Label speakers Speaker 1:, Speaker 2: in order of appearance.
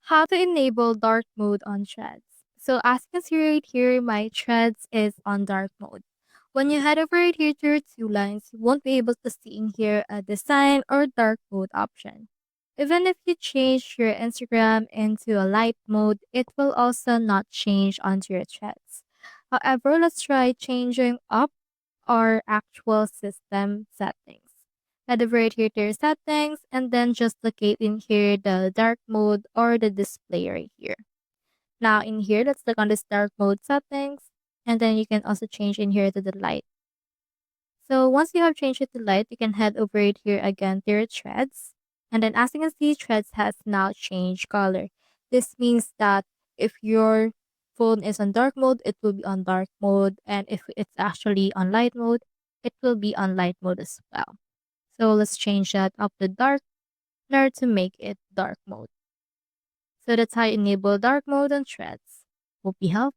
Speaker 1: How to enable dark mode on threads. So as you can see right here, my threads is on dark mode. When you head over right here to your two lines, you won't be able to see in here a design or dark mode option. Even if you change your Instagram into a light mode, it will also not change onto your threads. However, let's try changing up our actual system settings. Head over right here to your settings and then just locate in here the dark mode or the display right here. Now in here, let's click on this dark mode settings and then you can also change in here to the light. So once you have changed it to light, you can head over it here again to your threads. And then as you can see, threads has now changed color. This means that if your phone is on dark mode, it will be on dark mode. And if it's actually on light mode, it will be on light mode as well. So let's change that up to darkener to make it dark mode. So that's how you enable dark mode on threads. Hope you help.